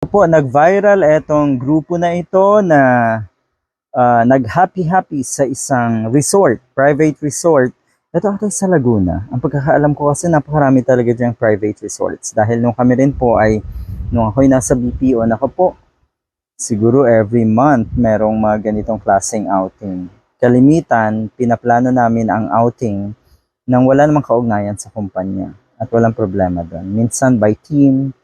Po, nag-viral etong grupo na ito na nag-happy-happy sa isang resort, private resort. Ito ata sa Laguna. Ang pagkakaalam ko kasi napakarami talaga diyang private resorts. Dahil nung kami rin po ay, nung ako'y nasa BPO, nako po, siguro every month merong mga ganitong klaseng outing. Kalimitan, pinaplano namin ang outing nang wala namang kaugnayan sa kumpanya. At walang problema doon. Minsan by team,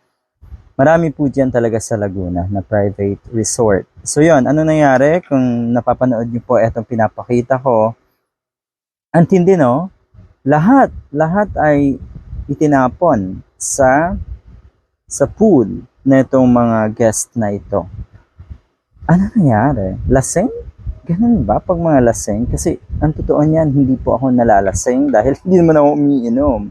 marami po dyan talaga sa Laguna na private resort. So yon, ano nangyari? Kung napapanood niyo po itong pinapakita ko, ang tindi no? Lahat ay itinapon sa pool na itong mga guest na ito. Ano nangyari? Lasing? Ganun ba pag mga lasing? Kasi ang totoo niyan, hindi po ako nalalasing dahil hindi naman ako umiinom.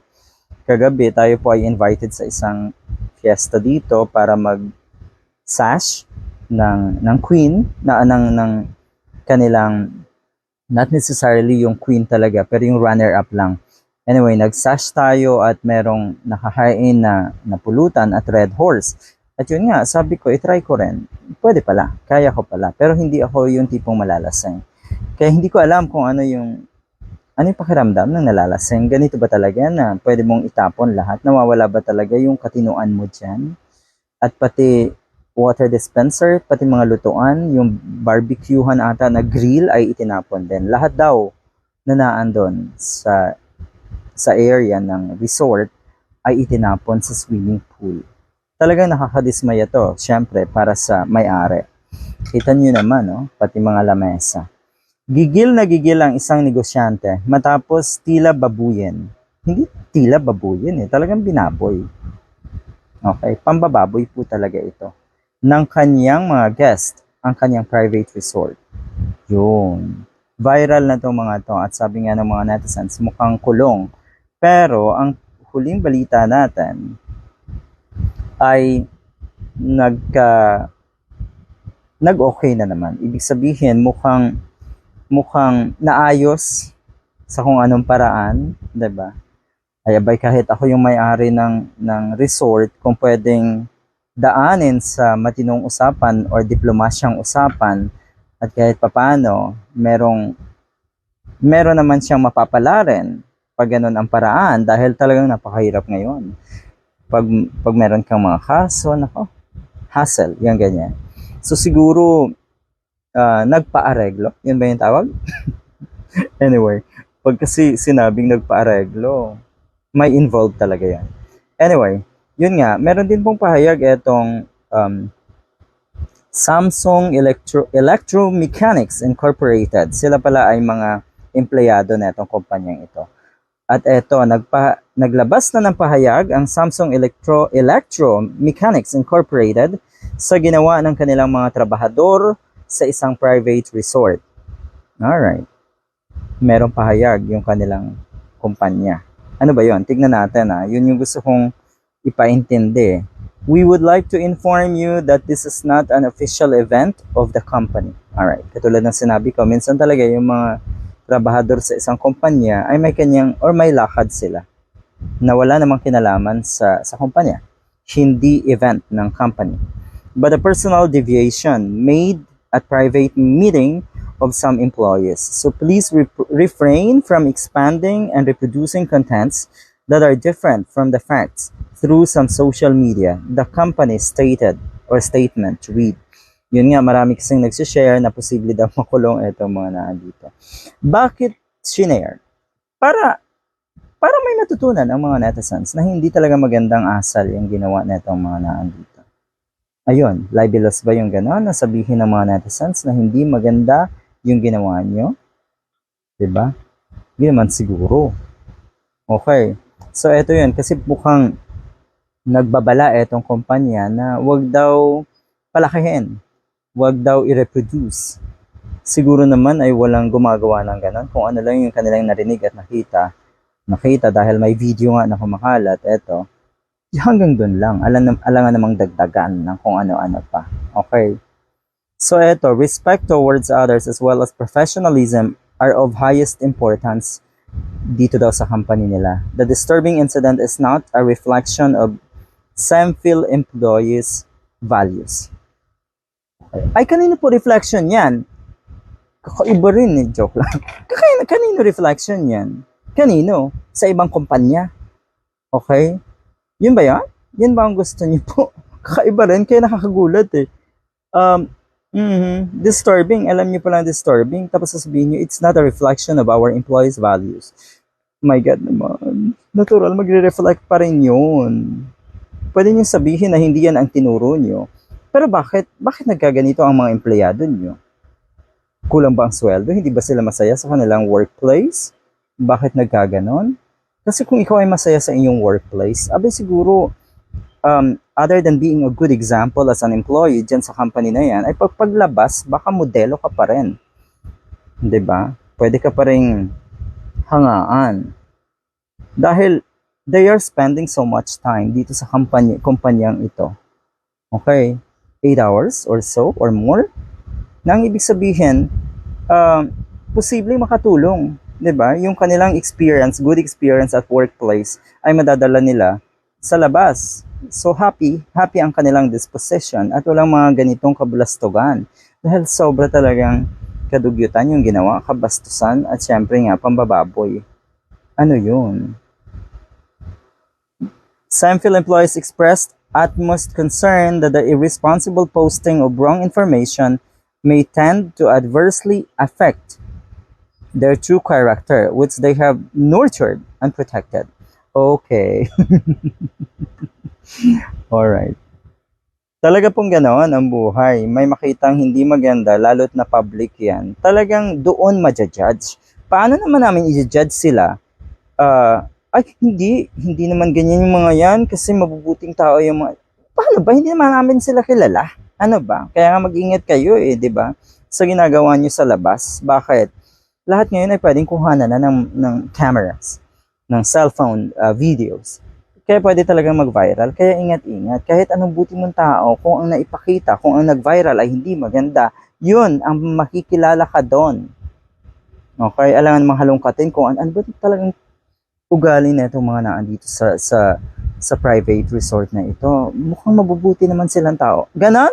Kagabi, tayo po ay invited sa isang fiesta dito para mag-sash ng queen, ng kanilang, not necessarily yung queen talaga, pero yung runner-up lang. Anyway, nag-sash tayo at merong nakahain na pulutan at red horse. At yun nga, sabi ko, itry ko rin. Pwede pala, kaya ko pala. Pero hindi ako yung tipong malalasing. Kaya hindi ko alam kung ano yung pakiramdam ng nalalasing? Ganito ba talaga na pwede mong itapon lahat? Nawawala ba talaga yung katinuan mo dyan? At pati water dispenser, pati mga lutuan, yung barbecuehan ata na grill ay itinapon din. Lahat daw na naandun sa area ng resort ay itinapon sa swimming pool. Talagang nakakadismaya to, syempre, para sa may-ari. Kita nyo naman, no? Pati mga lamesa. Gigil na gigil ang isang negosyante matapos tila babuyin. Hindi tila babuyin talagang binaboy. Okay, pambababoy po talaga ito. Ng kanyang mga guest, ang kanyang private resort. Yun. Viral na itong mga to at sabi nga ng mga netizens, mukhang kulong. Pero ang huling balita natin ay nag-okay na naman. Ibig sabihin, mukhang naayos sa kung anong paraan, 'di ba? Ay abay, kahit ako yung may-ari ng resort, kung pwedeng daanin sa matinong usapan or diplomasyang usapan at kahit papaano meron naman siyang mapapala rin pag ganun ang paraan dahil talagang napakahirap ngayon. Pag meron kang mga kaso, nako, hassle, yung ganyan. So siguro nagpaareglo, yun ba yung tawag? Anyway, pag kasi sinabing nagpaareglo, may involved talaga yan. Anyway, yun nga, meron din pong pahayag itong Samsung Electromechanics Incorporated. Sila pala ay mga empleyado na itong kumpanyang ito. At eto, naglabas na ng pahayag ang Samsung Electromechanics Incorporated sa ginawa ng kanilang mga trabahador sa isang private resort. Alright. Merong pahayag yung kanilang kumpanya. Ano ba yon? Tignan natin Yun yung gusto kong ipaintindi. We would like to inform you that this is not an official event of the company. Alright. Katulad ng sinabi ko, minsan talaga yung mga trabahador sa isang kumpanya ay may kanyang or may lakad sila na wala namang kinalaman sa kumpanya. Hindi event ng company. But a personal deviation made at private meeting of some employees. So please refrain from expanding and reproducing contents that are different from the facts through some social media. The company stated or statement to read. Yun nga, marami kasing nagsishare na posible daw makulong itong mga naandito. Bakit shinare? Para may matutunan ang mga netizens na hindi talaga magandang asal yung ginawa na itong mga naandito. Ayun, libelous ba yung gano'n? Nasabihin ng mga netizens na hindi maganda yung ginawa nyo? Diba? Hindi naman siguro. Okay. So, eto yun. Kasi mukhang nagbabala etong kumpanya na wag daw palakihin. Wag daw i-reproduce. Siguro naman ay walang gumagawa ng gano'n. Kung ano lang yung kanilang narinig at nakita dahil may video nga na kumakalat. Eto. Hanggang dun lang. Alangan namang dagdagan ng kung ano-ano pa. Okay. So eto, respect towards others as well as professionalism are of highest importance dito daw sa company nila. The disturbing incident is not a reflection of Semfil employees values. Okay. Ay, kanino po reflection yan? Kakaiba rin eh, joke lang. Kanino reflection yan? Kanino? Sa ibang kumpanya? Okay? Yun ba yan? Yan ba ang gusto niyo po? Kakaiba rin, kaya nakakagulat eh. Disturbing, alam niyo palang disturbing, tapos sasabihin niyo, it's not a reflection of our employees' values. My God naman, natural, magre-reflect pa rin yun. Pwede niyo sabihin na hindi yan ang tinuro niyo. Pero bakit nagkaganito ang mga empleyado niyo? Kulang ba ang sweldo? Hindi ba sila masaya sa kanilang workplace? Bakit nagkaganon? Kasi kung ikaw ay masaya sa inyong workplace, abay siguro, other than being a good example as an employee dyan sa company na yan, ay paglabas, baka modelo ka pa rin. Diba? Pwede ka pa rin hangaan. Dahil they are spending so much time dito sa kumpanyang ito. Okay? 8 hours or so or more. Na ang ibig sabihin, posibleng makatulong. Diba? Yung kanilang experience, good experience at workplace, ay madadala nila sa labas. So happy ang kanilang disposition at walang mga ganitong kabulastugan. Dahil sobra talagang kadugyutan yung ginawa, kabastusan at syempre nga pambababoy. Ano yun? Samfield employees expressed utmost concern that the irresponsible posting of wrong information may tend to adversely affect their true character, which they have nurtured and protected. Okay. Alright. Talaga pong ganoon ang buhay. May makitang hindi maganda, lalo't na public yan. Talagang doon ma-judge. Paano naman namin i-judge sila? Ay, hindi naman ganyan yung mga yan kasi mabubuting tao yung mga... Paano ba? Hindi naman namin sila kilala. Ano ba? Kaya nga mag-ingat kayo eh, di ba? Sa ginagawa nyo sa labas. Bakit? Lahat ngayon ay pwedeng kuhanan na ng cameras, ng cellphone videos. Kaya pwede talagang mag-viral. Kaya ingat-ingat. Kahit anong buti mong tao, kung ang naipakita, kung ang nag-viral ay hindi maganda, yun ang makikilala ka doon. Okay? Alangan mahalongkatin kung ano ba talagang ugali na itong mga naandito sa private resort na ito. Mukhang mabubuti naman silang tao. Ganon?